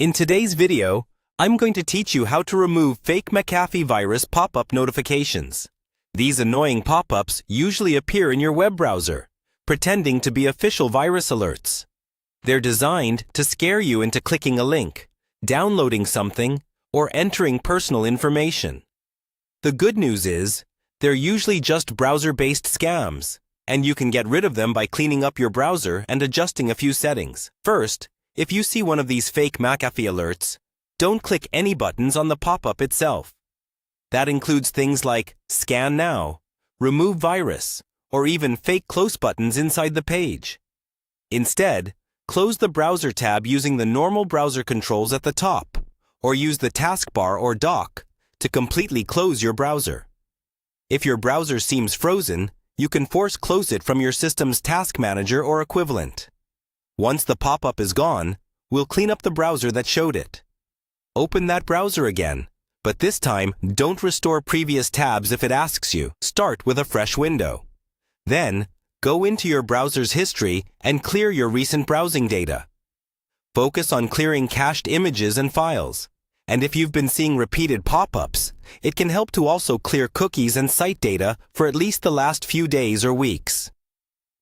In today's video, I'm going to teach you how to remove fake McAfee virus pop-up notifications. These annoying pop-ups usually appear in your web browser, pretending to be official virus alerts. They're designed to scare you into clicking a link, downloading something, or entering personal information. The good news is, they're usually just browser-based scams, and you can get rid of them by cleaning up your browser and adjusting a few settings. First, if you see one of these fake McAfee alerts, don't click any buttons on the pop-up itself. That includes things like Scan Now, Remove Virus, or even fake close buttons inside the page. Instead, close the browser tab using the normal browser controls at the top, or use the taskbar or dock to completely close your browser. If your browser seems frozen, you can force close it from your system's task manager or equivalent. Once the pop-up is gone, we'll clean up the browser that showed it. Open that browser again, but this time don't restore previous tabs if it asks you. Start with a fresh window. Then, go into your browser's history and clear your recent browsing data. Focus on clearing cached images and files. And if you've been seeing repeated pop-ups, it can help to also clear cookies and site data for at least the last few days or weeks.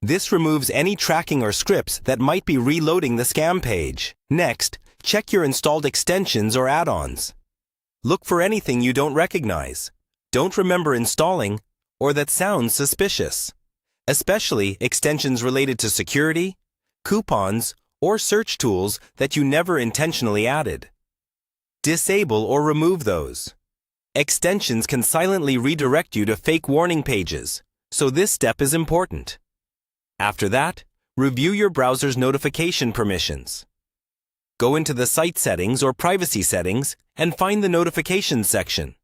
This removes any tracking or scripts that might be reloading the scam page. Next, check your installed extensions or add-ons. Look for anything you don't recognize, don't remember installing, or that sounds suspicious. Especially extensions related to security, coupons, or search tools that you never intentionally added. Disable or remove those. Extensions can silently redirect you to fake warning pages, so this step is important. After that, review your browser's notification permissions. Go into the site settings or privacy settings and find the notifications section.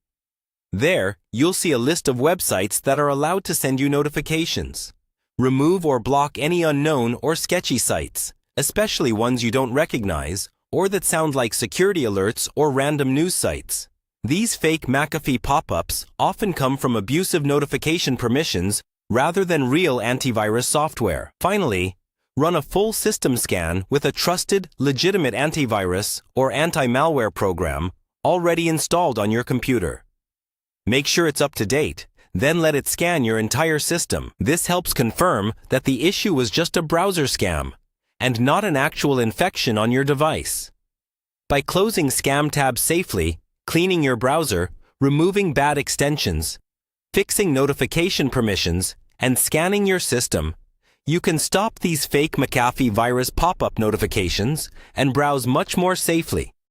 There, you'll see a list of websites that are allowed to send you notifications. Remove or block any unknown or sketchy sites, especially ones you don't recognize or that sound like security alerts or random news sites. These fake McAfee pop-ups often come from abusive notification permissions rather than real antivirus software. Finally, run a full system scan with a trusted, legitimate antivirus or anti-malware program already installed on your computer. Make sure it's up to date, then let it scan your entire system. This helps confirm that the issue was just a browser scam and not an actual infection on your device. By closing scam tabs safely, cleaning your browser, removing bad extensions, fixing notification permissions, and scanning your system, you can stop these fake McAfee virus pop-up notifications and browse much more safely.